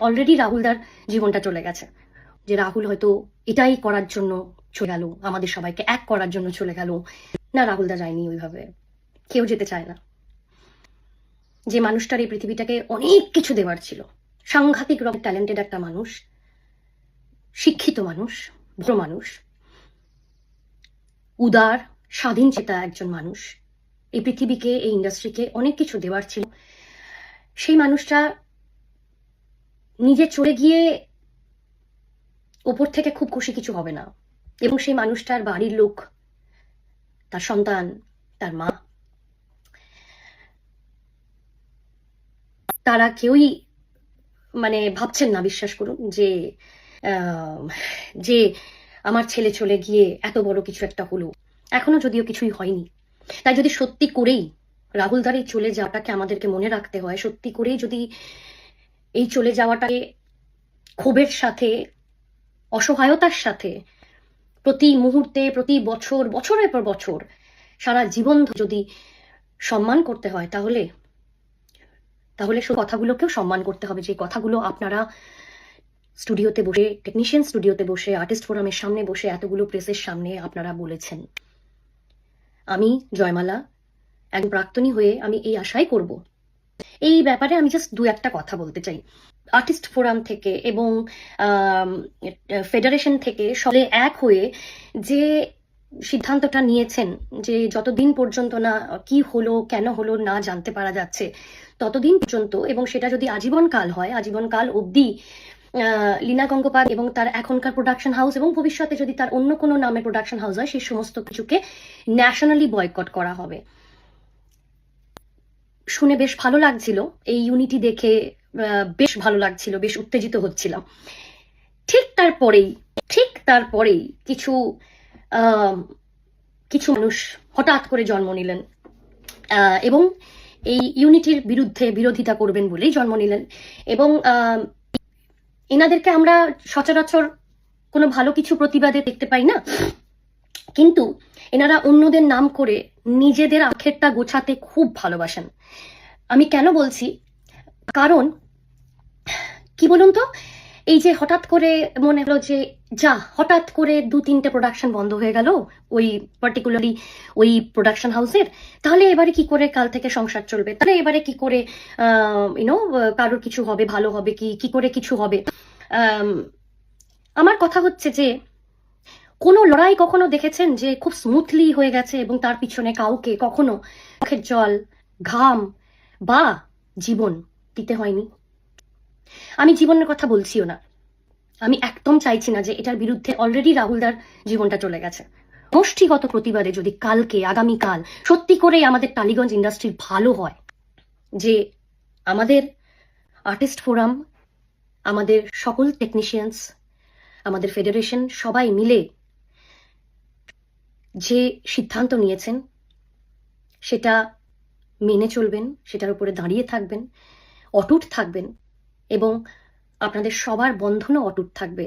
Already রাহুলদার জীবনটা চলে গেছে, যে রাহুল হয়তো এটাই করার জন্য চলে গেল, আমাদের সবাইকে এক করার জন্য চলে গেল। না, রাহুলদা যায়নি ওইভাবে, কেউ যেতে চায় না। যে মানুষটার এই পৃথিবীটাকে অনেক কিছু দেওয়ার ছিল, সাংঘাতিক রকম ট্যালেন্টেড একটা মানুষ, শিক্ষিত মানুষ, ভালো মানুষ, উদার স্বাধীন চেতা একজন মানুষ, এই পৃথিবীকে, এই ইন্ডাস্ট্রিকে অনেক কিছু দেওয়ার ছিল। সেই মানুষটা নিজে চলে গিয়ে ওপর থেকে খুব খুশি কিছু হবে না, এবং সেই মানুষটার বাড়ির লোক, তার সন্তান, তার মা, তারা কেউই ভাবছেন না, বিশ্বাস করুন, যে যে আমার ছেলে চলে গিয়ে এত বড় কিছু একটা হলো। এখনো যদিও কিছুই হয়নি। তাই যদি সত্যি করেই রাহুলদার এই চলে যাওয়াটাকে আমাদেরকে মনে রাখতে হয়, সত্যি করেই যদি এই চলে যাওয়াটাকে ক্ষোভের সাথে, অসহায়তার সাথে, প্রতি মুহূর্তে, প্রতি বছর, বছরের পর বছর, সারা জীবন যদি সম্মান করতে হয়, তাহলে সেই কথাগুলোকেও সম্মান করতে হবে, যে কথাগুলো আপনারা স্টুডিওতে বসে, টেকনিশিয়ান স্টুডিওতে বসে, আর্টিস্ট ফোরামের সামনে বসে, এতগুলো প্রেসের সামনে আপনারা বলেছেন। আমি জয়মালা একজন প্রাক্তনী হয়ে আমি এই আশাই করব। এই ব্যাপারে আমি জাস্ট দু একটা কথা বলতে চাই। আর্টিস্ট ফোরাম থেকে এবং ফেডারেশন থেকে সবাই এক হয়ে যে সিদ্ধান্তটা নিয়েছেন, যে যতদিন পর্যন্ত না কি হলো, কেন হলো না জানতে পারা যাচ্ছে, ততদিন পর্যন্ত, এবং সেটা যদি আজীবনকাল হয়, আজীবনকাল অবধি লীনা গঙ্গোপাধ্যায় এবং তার এখনকার প্রোডাকশন হাউস, এবং ভবিষ্যতে যদি তার অন্য কোনো নামে প্রোডাকশন হাউস হয়, সেই সমস্ত কিছুকে ন্যাশনালি বয়কট করা হবে। শুনে বেশ ভালো লাগছিল, এই ইউনিটি দেখে বেশ ভালো লাগছিল, বেশ উত্তেজিত হচ্ছিলাম। ঠিক তারপরেই কিছু মানুষ হঠাৎ করে জন্ম নিলেন, এবং এই ইউনিটির বিরুদ্ধে বিরোধিতা করবেন বলেই জন্ম নিলেন। এবং এনাদেরকে আমরা সচরাচর কোনো ভালো কিছু প্রতিবাদে দেখতে পাই না, কিন্তু এনারা অন্যদের নাম করে নিজেদের আখেরটা গোছাতে খুব ভালোবাসেন। আমি কেন বলছি, কারণ কি বলুন তো, এই যে হঠাৎ করে মনে হলো যে হঠাৎ করে 2-3টে প্রোডাকশন বন্ধ হয়ে গেল ওই পার্টিকুলারলি ওই প্রোডাকশন হাউসের, তাহলে এবারে কি করে কাল থেকে সংসার চলবে, তাহলে এবারে কি করে কারোর কিছু হবে, ভালো হবে, কি করে কিছু হবে। আমার কথা হচ্ছে যে কোনো লড়াই কখনো দেখেছেন যে খুব স্মুথলি হয়ে গেছে এবং তার পিছনে কাউকে কখনো চোখের জল, ঘাম বা জীবন দিতে হয়নি? আমি জীবনের কথা বলছিও না, আমি একদম চাইছি না যে এটার বিরুদ্ধে অলরেডি রাহুলদার জীবনটা চলে গেছে। গোষ্ঠীগত প্রতিবাদে যদি কালকে, আগামীকাল সত্যি করে আমাদের টালিগঞ্জ ইন্ডাস্ট্রি ভালো হয়, যে আমাদের আর্টিস্ট ফোরাম, আমাদের সকল টেকনিশিয়ানস, আমাদের ফেডারেশন সবাই মিলে যে সিদ্ধান্ত নিয়েছেন সেটা মেনে চলবেন, সেটার উপরে দাঁড়িয়ে থাকবেন, অটুট থাকবেন, এবং আপনাদের সবার বন্ধনও অটুট থাকবে।